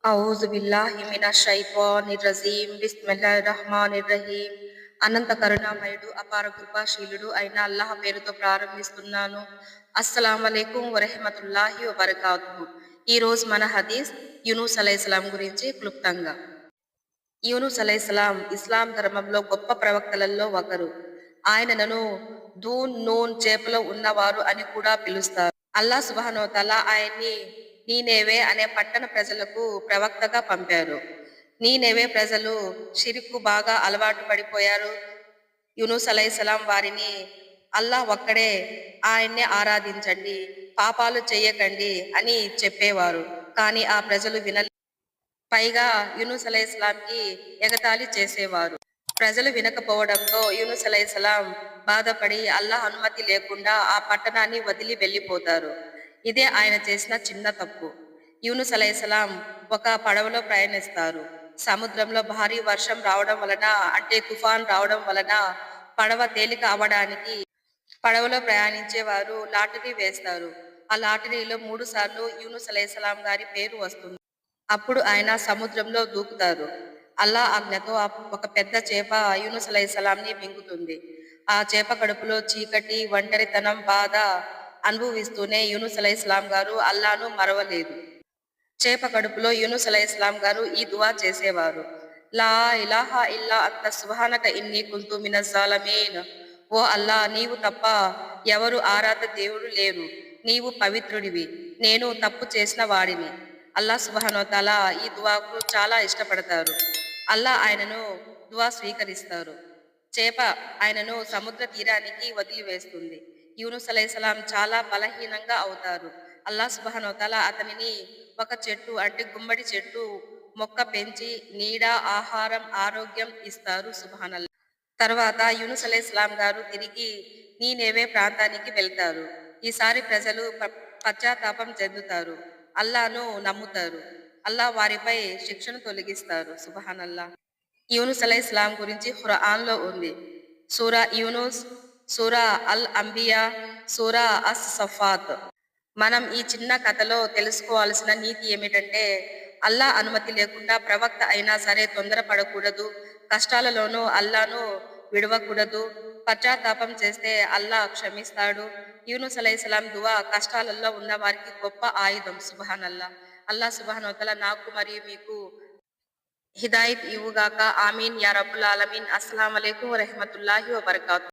ఔజు బిల్లాహి మినష్ షైత్వానిర్ రజీం. బిస్మిల్లాహిర్ రహ్మానిర్ రహీం. అనంత కరుణామయుడు, అపార కృపాశీలుడు అయిన అల్లాహ్ పేరుతో ప్రారంభిస్తున్నాను. అస్సలాము అలైకుం వరహ్మతుల్లాహి వబరకాతుహు. ఈ రోజు మన హదీస్ యూనుస్ అలైహిస్సలాం గురించి క్లుప్తంగా. యూనుస్ అలైహిస్సలాం ఇస్లాం ధర్మంలో గొప్ప ప్రవక్తలలో ఒకరు. ఆయనను దూన్ నూన్ చేపలో ఉన్నవారు అని కూడా పిలుస్తారు. అల్లాహ్ సుబ్హానహు వ తఆలా ఆయన్ని నీనెవే అనే పట్టణ ప్రజలకు ప్రవక్తగా పంపారు. నీనెవే ప్రజలు షిర్కు బాగా అలవాటు పడిపోయారు. యూనుస్ అలైహిస్సలాం వారిని అల్లాహ్ ఒక్కడే, ఆయన్నే ఆరాధించండి, పాపాలు చెయ్యకండి అని చెప్పేవారు. కానీ ఆ ప్రజలు వినలేదు. పైగా యూనుస్ అలైహిస్సలాంకి ఎగతాళి చేసేవారు. ప్రజలు వినకపోవడంతో యూనుస్ అలైహిస్సలాం బాధపడి అల్లాహ్ అనుమతి లేకుండా ఆ పట్టణాన్ని వదిలి వెళ్లిపోతారు. ఇదే ఆయన చేసిన చిన్న తప్పు. యూనుస్ అలైహిస్సలాం ఒక పడవలో ప్రయాణిస్తారు. సముద్రంలో భారీ వర్షం రావడం వలన, అంటే తుఫాన్ రావడం వలన పడవ తేలిక అవ్వడానికి పడవలో ప్రయాణించే వారు లాటరీ వేస్తారు. ఆ లాటరీలో 3 సార్లు యూనుస్ అలైహిస్సలాం గారి పేరు వస్తుంది. అప్పుడు ఆయన సముద్రంలో దూకుతారు. అల్లాహ్ ఆజ్ఞతో ఒక పెద్ద చేప యూనుస్ అలైహిస్సలాంని మింగుతుంది. ఆ చేప కడుపులో చీకటి, ఒంటరితనం, బాధ అనుభవిస్తూనే యూనుస్ అలైహిస్సలాం గారు అల్లాహ్ను మరవలేదు. చేప కడుపులో యూనుస్ అలైహిస్సలాం గారు ఈ దువా చేసేవారు. లా ఇలాహా ఇల్లా అంత సుబ్హానక ఇన్నీ కున్తు మినజ్ జాలిమీన్. ఓ అల్లాహ్, నీవు తప్ప ఎవరు ఆరాధ్య దేవుడు లేరు, నీవు పవిత్రుడివి, నేను తప్పు చేసిన వాడిని. అల్లాహ్ సుబ్హానహు వ తఆలా ఈ దువాకు చాలా ఇష్టపడతారు. అల్లాహ్ ఆయనను దువా స్వీకరిస్తారు. చేప ఆయనను సముద్ర తీరానికి వదిలివేస్తుంది. యూనుస్ అలైహిస్సలాం చాలా బలహీనంగా అవుతారు. అల్లాహ్ సుబ్హానహు వ తఆలా అతనిని ఒక చెట్టు, అంటే గుమ్మడి చెట్టు మొక్క పెంచి నీడ, ఆహారం, ఆరోగ్యం ఇస్తారు. సుబ్హానల్లాహ్. తర్వాత యూనుస్ అలైహిస్సలాం గారు తిరిగి నీనెవే ప్రాంతానికి వెళ్తారు. ఈసారి ప్రజలు పశ్చాత్తాపం చెందుతారు, అల్లాహ్ను నమ్ముతారు. అల్లాహ్ వారిపై శిక్షను తొలగిస్తారు. సుబ్హానల్లాహ్. యూనుస్ అలైహిస్సలాం గురించి ఖురాన్‌లో ఉంది. సూరా యూనుస్, సూరా అల్ అంబియా, సూరా అస్ సఫాత్. మనం ఈ చిన్న కథలో తెలుసుకోవాల్సిన నీతి ఏమిటంటే, అల్లాహ్ అనుమతి లేకుండా ప్రవక్త అయినా సరే తొందరపడకూడదు. కష్టాలలోనూ అల్లాహ్ను విడవకూడదు. పశ్చాత్తాపం చేస్తే అల్లాహ్ క్షమిస్తాడు. యూనుస్ అలైహిస్సలాం దువా కష్టాలలో ఉన్న వారికి గొప్ప ఆయుధం. సుబ్హానల్లాహ్. అల్లాహ్ సుబ్హానహు వ తఆలా నాకు మరియు మీకు హిదాయత్ ఇవ్వుగాక. ఆమీన్ యా రబ్బుల్ ఆలమీన్. అస్సలాము అలైకుం వరహ్మతుల్లాహి వబరకాతుహు.